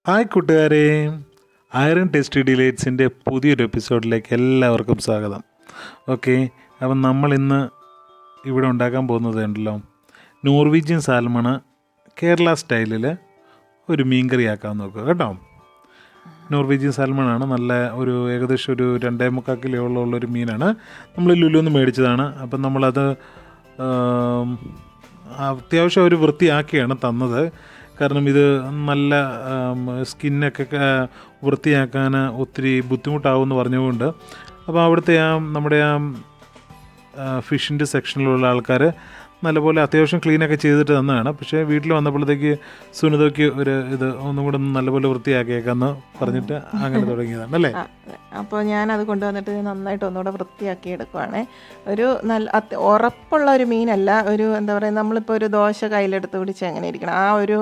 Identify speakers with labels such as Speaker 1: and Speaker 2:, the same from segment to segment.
Speaker 1: Hi കൂട്ടുകാരെ, iron tasty ഡിലൈറ്റ്സിൻ്റെ പുതിയൊരു എപ്പിസോഡിലേക്ക് എല്ലാവർക്കും സ്വാഗതം. ഓക്കെ, അപ്പം നമ്മൾ ഇന്ന് ഇവിടെ ഉണ്ടാക്കാൻ പോകുന്നത് ഉണ്ടല്ലോ, നോർവീജിയൻ സാൽമണ് കേരള സ്റ്റൈലിൽ ഒരു മീൻകറി ആക്കാൻ നോക്കുക കേട്ടോ. നോർവീജിയൻ സാൽമണാണ്, നല്ല ഒരു ഏകദേശം ഒരു 2.25 കിലോയുള്ളൊരു മീനാണ്. നമ്മൾ ലുലുന്ന് മേടിച്ചതാണ്. അപ്പം നമ്മളത് അത്യാവശ്യം ഒരു വൃത്തിയാക്കിയാണ് തന്നത്. കാരണം ഇത് നല്ല സ്കിന്നൊക്കെ വൃത്തിയാക്കാൻ ഒത്തിരി ബുദ്ധിമുട്ടാവുമെന്ന് പറഞ്ഞുകൊണ്ട്, അപ്പോൾ അവിടുത്തെ നമ്മുടെ ഫിഷിൻ്റെ സെക്ഷനിലുള്ള ആൾക്കാർ നല്ലപോലെ അത്യാവശ്യം ക്ലീനൊക്കെ ചെയ്തിട്ട് തന്നതാണ്. പക്ഷേ വീട്ടിൽ വന്നപ്പോഴത്തേക്ക് സുനിതയ്ക്ക് ഒരു ഇത് ഒന്നും കൂടെ നല്ലപോലെ വൃത്തിയാക്കിയേക്കാന്ന് പറഞ്ഞിട്ട് അങ്ങനെ തുടങ്ങിയതാണ് അല്ലേ.
Speaker 2: അപ്പോൾ ഞാനത് കൊണ്ടുവന്നിട്ട് നന്നായിട്ട് ഒന്നുകൂടെ വൃത്തിയാക്കി എടുക്കുവാണേ. ഒരു നല്ല ഉറപ്പുള്ള ഒരു മീനല്ല, ഒരു എന്താ പറയുക, നമ്മളിപ്പോൾ ഒരു ദോശ കയ്യിലെടുത്ത് പിടിച്ച് എങ്ങനെ ഇരിക്കണം ആ ഒരു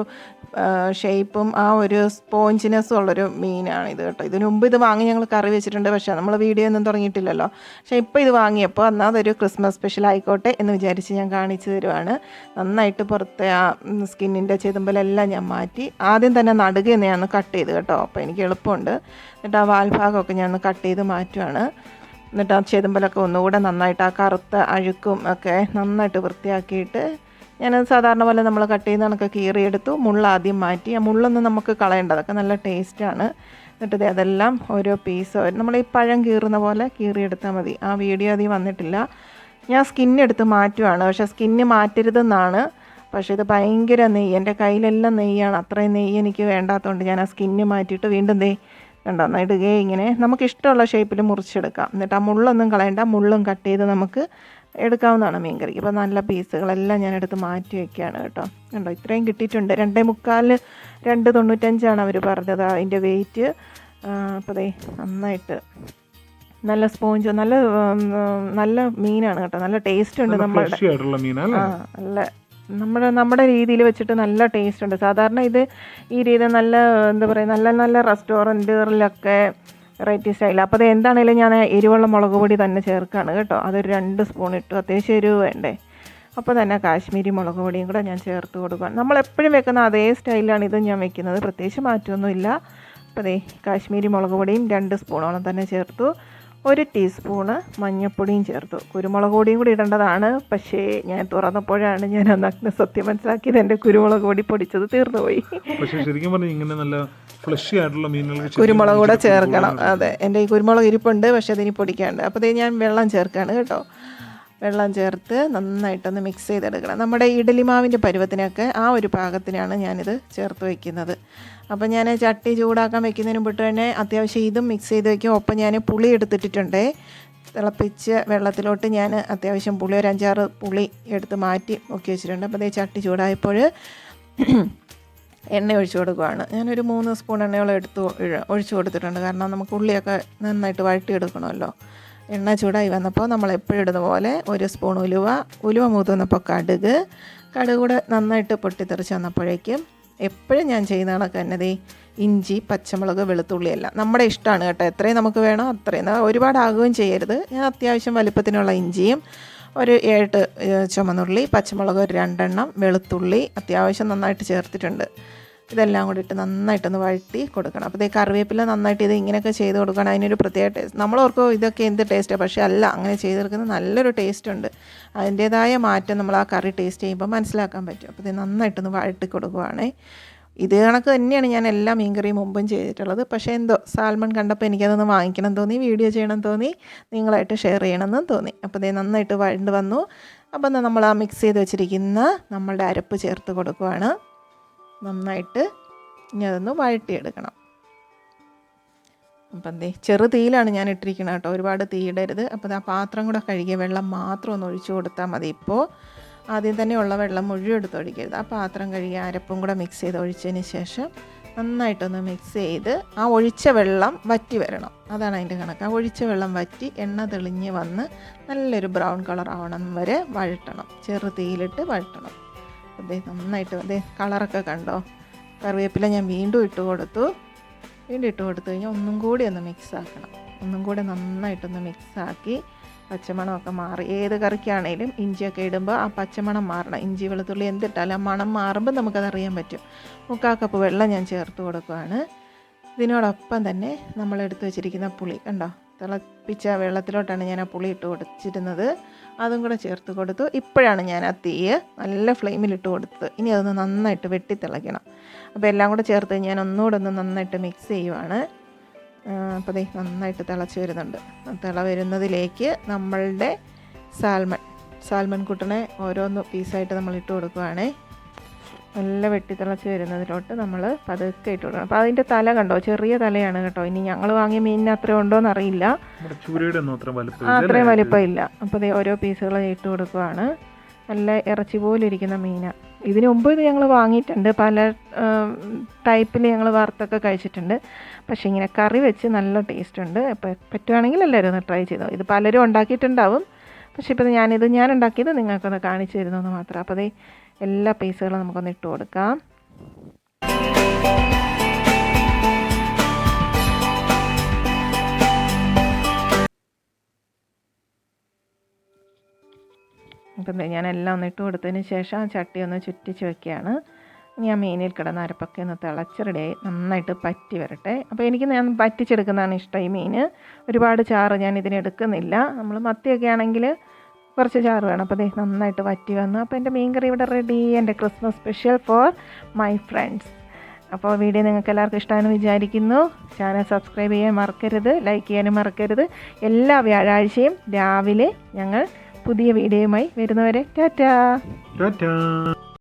Speaker 2: ഷേപ്പും ആ ഒരു സ്പോഞ്ചിനെസ്സും ഉള്ളൊരു മീനാണ് ഇത് കേട്ടോ. ഇതിനു മുമ്പ് ഇത് വാങ്ങി ഞങ്ങൾ കറി വെച്ചിട്ടുണ്ട്, പക്ഷേ നമ്മൾ വീഡിയോ ഒന്നും തുടങ്ങിയിട്ടില്ലല്ലോ. പക്ഷേ ഇപ്പോൾ ഇത് വാങ്ങിയപ്പോൾ എന്നാൽ അതൊരു ക്രിസ്മസ് സ്പെഷ്യൽ ആയിക്കോട്ടെ എന്ന് വിചാരിച്ച് ഞാൻ കാണിച്ചു തരുവാണ്. നന്നായിട്ട് പുറത്തെ ആ സ്കിന്നിൻ്റെ ചെതുമ്പലെല്ലാം ഞാൻ മാറ്റി ആദ്യം തന്നെ നടുകെ ഞാൻ കട്ട് ചെയ്ത് കേട്ടോ. അപ്പോൾ എനിക്ക് എളുപ്പമുണ്ട്. എന്നിട്ട് ആ വാൽഭാഗമൊക്കെ ഞാൻ കട്ട് ചെയ്ത് മാറ്റുവാണ്. എന്നിട്ട് ആ ചെതുമ്പലൊക്കെ ഒന്നുകൂടെ നന്നായിട്ട് ആ കറുത്ത അഴുക്കും ഒക്കെ നന്നായിട്ട് വൃത്തിയാക്കിയിട്ട് ഞാനത് സാധാരണ പോലെ നമ്മൾ കട്ട് ചെയ്യുന്ന കണക്ക് കീറിയെടുത്തു. ആദ്യം മാറ്റി. ആ മുള്ളൊന്നും നമുക്ക് കളയേണ്ട, അതൊക്കെ നല്ല ടേസ്റ്റാണ്. എന്നിട്ട് അതെല്ലാം ഓരോ പീസ് നമ്മൾ ഈ പഴം കീറുന്ന പോലെ കീറിയെടുത്താൽ മതി. ആ വീഡിയോ അധികം വന്നിട്ടില്ല. ഞാൻ സ്കിന്നെടുത്ത് മാറ്റുവാണ്, പക്ഷേ സ്കിന്ന് മാറ്റരുതെന്നാണ്. പക്ഷേ ഇത് ഭയങ്കര നെയ്യ്, എൻ്റെ കയ്യിലെല്ലാം നെയ്യാണ്. അത്രയും നെയ്യ് എനിക്ക് വേണ്ടാത്തതുകൊണ്ട് ഞാൻ ആ സ്കിന്ന് മാറ്റിയിട്ട് വീണ്ടും കണ്ടോ ഇടുകയെ ഇങ്ങനെ നമുക്കിഷ്ടമുള്ള ഷേപ്പിൽ മുറിച്ചെടുക്കാം. എന്നിട്ട് ആ മുള്ളൊന്നും കളയണ്ട, മുള്ളും കട്ട് ചെയ്ത് നമുക്ക് എടുക്കാവുന്നതാണ് മീൻ കറിക്ക്. ഇപ്പോൾ നല്ല പീസുകളെല്ലാം ഞാനെടുത്ത് മാറ്റി വയ്ക്കുകയാണ് കേട്ടോ. കണ്ടോ ഇത്രയും കിട്ടിയിട്ടുണ്ട്. 2.25 2.95 അവർ പറഞ്ഞത് അതിൻ്റെ വെയിറ്റ്. അപ്പോൾ നന്നായിട്ട് നല്ല സ്പോഞ്ച്, നല്ല നല്ല മീനാണ് കേട്ടോ. നല്ല ടേസ്റ്റ് ഉണ്ട്. നമ്മുടെ രീതിയിൽ വെച്ചിട്ട് നല്ല ടേസ്റ്റ് ഉണ്ട്. സാധാരണ ഇത് ഈ രീതി നല്ല എന്താ പറയുക, നല്ല നല്ല റെസ്റ്റോറൻറ്റുകളിലൊക്കെ വെറൈറ്റി സ്റ്റൈൽ. അപ്പോൾ അത് എന്താണെങ്കിലും ഞാൻ എരിവുള്ള മുളക് പൊടി തന്നെ ചേർക്കുകയാണ് കേട്ടോ. അതൊരു 2 സ്പൂൺ ഇട്ടു. അത്യാവശ്യം എരിവ് വേണ്ടേ. അപ്പോൾ തന്നെ കാശ്മീരി മുളക് പൊടിയും കൂടെ ഞാൻ ചേർത്ത് കൊടുക്കുകയാണ്. നമ്മളെപ്പോഴും വെക്കുന്ന അതേ സ്റ്റൈലിലാണ് ഇത് ഞാൻ വെക്കുന്നത്, പ്രത്യേകിച്ച് മാറ്റമൊന്നുമില്ല. അപ്പോൾ കാശ്മീരി മുളക് പൊടിയും 2 സ്പൂണോളം തന്നെ ചേർത്തു. 1 ടീസ്പൂണ് മഞ്ഞൾപ്പൊടിയും ചേർത്തു. കുരുമുളക് പൊടിയും കൂടി ഇടേണ്ടതാണ്, പക്ഷേ ഞാൻ തുറന്നപ്പോഴാണ് ഞാൻ അന്ന് സത്യം മനസ്സിലാക്കിയത് എൻ്റെ കുരുമുളക് പൊടി പൊടിച്ചത് തീർന്നുപോയി. കുരുമുളക് കൂടെ ചേർക്കണം. അതെ, എൻ്റെ ഈ കുരുമുളക് ഇരിപ്പുണ്ട്, പക്ഷേ അതിനി പൊടിക്കാണ്ട്. അപ്പോൾ ഞാൻ വെള്ളം ചേർക്കുകയാണ് കേട്ടോ. വെള്ളം ചേർത്ത് നന്നായിട്ടൊന്ന് മിക്സ് ചെയ്തെടുക്കണം. നമ്മുടെ ഇഡലി മാവിൻ്റെ പരുവത്തിനൊക്കെ ആ ഒരു പാകത്തിനാണ് ഞാനിത് ചേർത്ത് വയ്ക്കുന്നത്. അപ്പോൾ ഞാൻ ചട്ടി ചൂടാക്കാൻ വെക്കുന്നതിന് മുമ്പ് തന്നെ അത്യാവശ്യം ഇതും മിക്സ് ചെയ്ത് വയ്ക്കും. ഒപ്പം ഞാൻ പുളി എടുത്തിട്ടുണ്ട്. തിളപ്പിച്ച വെള്ളത്തിലോട്ട് ഞാൻ അത്യാവശ്യം പുളി ഒരു 5-6 പുളി എടുത്ത് മാറ്റി മുക്കി വെച്ചിട്ടുണ്ട്. അപ്പോൾ ചട്ടി ചൂടായപ്പോൾ എണ്ണ ഒഴിച്ചു കൊടുക്കുകയാണ്. ഞാനൊരു 3 സ്പൂൺ എണ്ണയോളം ഒഴിച്ചു കൊടുത്തിട്ടുണ്ട്. കാരണം നമുക്ക് ഉള്ളിയൊക്കെ നന്നായിട്ട് വഴറ്റിയെടുക്കണമല്ലോ. എണ്ണ ചൂടായി വന്നപ്പോൾ നമ്മൾ എപ്പോഴും ഇടുന്ന പോലെ 1 സ്പൂൺ ഉലുവ മൂത്ത് വന്നപ്പോൾ കടുക് കൂടെ നന്നായിട്ട് പൊട്ടിത്തെറിച്ച് വന്നപ്പോഴേക്കും എപ്പോഴും ഞാൻ ചെയ്യുന്ന കണക്ക് തന്നെ ഇഞ്ചി, പച്ചമുളക്, വെളുത്തുള്ളിയെല്ലാം നമ്മുടെ ഇഷ്ടമാണ് കേട്ടോ. എത്രയും നമുക്ക് വേണോ അത്രയും, ഒരുപാടാകുകയും ചെയ്യരുത്. ഞാൻ അത്യാവശ്യം വലിപ്പത്തിനുള്ള ഇഞ്ചിയും ഒരു 7 ചുമന്നുള്ളി, പച്ചമുളക് ഒരു 2 എണ്ണം, വെളുത്തുള്ളി അത്യാവശ്യം നന്നായിട്ട് ചേർത്തിട്ടുണ്ട്. ഇതെല്ലാം കൂടി ഇട്ട് നന്നായിട്ടൊന്ന് വഴറ്റി കൊടുക്കണം. അപ്പോൾ കറിവേപ്പില നന്നായിട്ട് ഇത് ഇങ്ങനെയൊക്കെ ചെയ്ത് കൊടുക്കണം. അതിനൊരു പ്രത്യേക ടേസ്റ്റ്. നമ്മളോർക്കും ഇതൊക്കെ എന്ത് ടേസ്റ്റാണ്, പക്ഷേ അല്ല, അങ്ങനെ ചെയ്തെടുക്കുന്നത് നല്ലൊരു ടേസ്റ്റ് ഉണ്ട്. അതിൻ്റേതായ മാറ്റം നമ്മൾ ആ കറി ടേസ്റ്റ് ചെയ്യുമ്പോൾ മനസ്സിലാക്കാൻ പറ്റും. അപ്പോൾ നന്നായിട്ടൊന്ന് വഴറ്റി കൊടുക്കുവാണേ. ഇത് കണക്ക് തന്നെയാണ് ഞാൻ എല്ലാ മീൻകറിയും മുമ്പും ചെയ്തിട്ടുള്ളത്. പക്ഷേ എന്തോ സാൽമൺ കണ്ടപ്പോൾ എനിക്കതൊന്ന് വാങ്ങിക്കണം തോന്നി, വീഡിയോ ചെയ്യണം തോന്നി, നിങ്ങളായിട്ട് ഷെയർ ചെയ്യണമെന്നും തോന്നി. അപ്പോൾ നന്നായിട്ട് വഴണ്ട് വന്നു. അപ്പോൾ നമ്മൾ ആ മിക്സ് ചെയ്ത് വെച്ചിരിക്കുന്ന നമ്മളുടെ അരപ്പ് ചേർത്ത് കൊടുക്കുവാണ്. നന്നായിട്ട് ഇനി അതൊന്ന് വഴറ്റിയെടുക്കണം. അപ്പം ചെറു തീയിലാണ് ഞാൻ ഇട്ടിരിക്കുന്നത് കേട്ടോ, ഒരുപാട് തീയിടരുത്. അപ്പോൾ ആ പാത്രം കൂടെ കഴുകിയ വെള്ളം മാത്രം ഒന്ന് ഒഴിച്ചു കൊടുത്താൽ മതി. ഇപ്പോൾ ആദ്യം തന്നെ ഉള്ള വെള്ളം മുഴുവൻ എടുത്ത് ഒഴിക്കരുത്. ആ പാത്രം കഴുകി അരപ്പും കൂടെ മിക്സ് ചെയ്ത് ഒഴിച്ചതിന് ശേഷം നന്നായിട്ടൊന്ന് മിക്സ് ചെയ്ത് ആ ഒഴിച്ച വെള്ളം വറ്റി വരണം. അതാണ് അതിൻ്റെ കണക്ക്. ആ ഒഴിച്ച വെള്ളം വറ്റി എണ്ണ തെളിഞ്ഞ് വന്ന് നല്ലൊരു ബ്രൗൺ കളർ ആവണം വരെ വഴറ്റണം. ചെറു തീയിലിട്ട് വഴറ്റണം. നന്നായിട്ട് കളറൊക്കെ കണ്ടോ. കറിവേപ്പില ഞാൻ വീണ്ടും ഇട്ട് കൊടുത്തു കഴിഞ്ഞാൽ ഒന്നും കൂടി ഒന്ന് മിക്സ് ആക്കണം. ഒന്നും കൂടെ നന്നായിട്ടൊന്ന് മിക്സാക്കി പച്ചമണമൊക്കെ മാറി. ഏത് കറിക്കാണേലും ഇഞ്ചിയൊക്കെ ഇടുമ്പോൾ ആ പച്ചമണം മാറണം. ഇഞ്ചി വെളുത്തുള്ളി എന്തിട്ടാലും ആ മണം മാറുമ്പോൾ നമുക്കതറിയാൻ പറ്റും. 3/4 കപ്പ് വെള്ളം ഞാൻ ചേർത്ത് കൊടുക്കുകയാണ്. ഇതിനോടൊപ്പം തന്നെ നമ്മൾ എടുത്തു വെച്ചിരിക്കുന്ന പുളി കണ്ടോ, തിളപ്പിച്ച വെള്ളത്തിലോട്ടാണ് ഞാൻ ആ പുളി ഇട്ട് കൊടുത്തിരുന്നത്. അതും കൂടെ ചേർത്ത് കൊടുത്തു. ഇപ്പോഴാണ് ഞാൻ ആ തീ നല്ല ഫ്ലെയിമിലിട്ട് കൊടുത്തത്. ഇനി അതൊന്ന് നന്നായിട്ട് വെട്ടിത്തിളയ്ക്കണം. അപ്പോൾ എല്ലാം കൂടെ ചേർത്ത് ഞാൻ ഒന്നുകൂടെ ഒന്ന് നന്നായിട്ട് മിക്സ് ചെയ്യുവാണ്. അപ്പോൾ ദേ നന്നായിട്ട് തിളച്ച് വരുന്നുണ്ട്. തിള വരുന്നതിലേക്ക് നമ്മളുടെ സാൽമൺ കുട്ടനെ ഓരോന്ന് പീസായിട്ട് നമ്മൾ ഇട്ട് കൊടുക്കുകയാണേ. നല്ല വെട്ടി തിളച്ച് വരുന്നതിലോട്ട് നമ്മൾ പതുക്കെ ഇട്ട് കൊടുക്കണം. അപ്പോൾ അതിൻ്റെ തല കണ്ടോ, ചെറിയ തലയാണ് കേട്ടോ. ഇനി ഞങ്ങൾ വാങ്ങിയ മീനിന് അത്രയും ഉണ്ടോയെന്ന് അറിയില്ല, അത്രയും വലിപ്പം ഇല്ല. അപ്പോൾ ദേ ഓരോ പീസുകൾ ഇട്ട് കൊടുക്കുകയാണ്. നല്ല ഇറച്ചി പോലെ ഇരിക്കുന്ന മീനാണ്. ഇതിന് മുമ്പ് ഇത് ഞങ്ങൾ വാങ്ങിയിട്ടുണ്ട്, പല ടൈപ്പിൽ ഞങ്ങൾ വറുത്തൊക്കെ കഴിച്ചിട്ടുണ്ട്. പക്ഷേ ഇങ്ങനെ കറി വെച്ച് നല്ല ടേസ്റ്റ് ഉണ്ട്. അപ്പോൾ പറ്റുവാണെങ്കിൽ എല്ലാവരും ഒന്ന് ട്രൈ ചെയ്തോ. ഇത് പലരും ഉണ്ടാക്കിയിട്ടുണ്ടാവും, പക്ഷേ ഇപ്പോൾ ഞാൻ ഉണ്ടാക്കിയത് നിങ്ങൾക്കൊന്ന് കാണിച്ചു തരുന്നതെന്ന് മാത്രം. അപ്പോൾ അതേ എല്ലാ പീസുകളും നമുക്കൊന്ന് ഇട്ട് കൊടുക്കാം. അപ്പം ഞാനെല്ലാം ഒന്ന് ഇട്ട് കൊടുത്തതിന് ശേഷം ആ ചട്ടി ഒന്ന് ചുറ്റിച്ച് വെക്കുകയാണ്. ഇനി ആ മീനിൽ കിടന്ന അരപ്പൊക്കെ ഒന്ന് തിളച്ച് റെഡിയായി നന്നായിട്ട് പറ്റി വരട്ടെ. അപ്പോൾ ഞാൻ പറ്റിച്ചെടുക്കുന്നതാണ് ഇഷ്ടം ഈ മീൻ. ഒരുപാട് ചാറ് ഞാൻ ഇതിനെടുക്കുന്നില്ല. നമ്മൾ മത്തിയൊക്കെ ആണെങ്കിൽ കുറച്ച് ചാറ് വേണം. അപ്പോൾ ദേ നന്നായിട്ട് വറ്റി വന്നു. അപ്പോൾ എൻ്റെ മീൻ കറി ഇവിടെ റെഡി. എൻ്റെ Christmas special for my friends. അപ്പോൾ വീഡിയോ നിങ്ങൾക്ക് എല്ലാവർക്കും ഇഷ്ടമാണെന്ന് വിചാരിക്കുന്നു. ചാനൽ സബ്സ്ക്രൈബ് ചെയ്യാൻ മറക്കരുത്, ലൈക്ക് ചെയ്യാനും മറക്കരുത്. എല്ലാ വ്യാഴാഴ്ചയും രാവിലെ ഞങ്ങൾ പുതിയ വീഡിയോയുമായി വരുന്നവരെ ടാറ്റാ.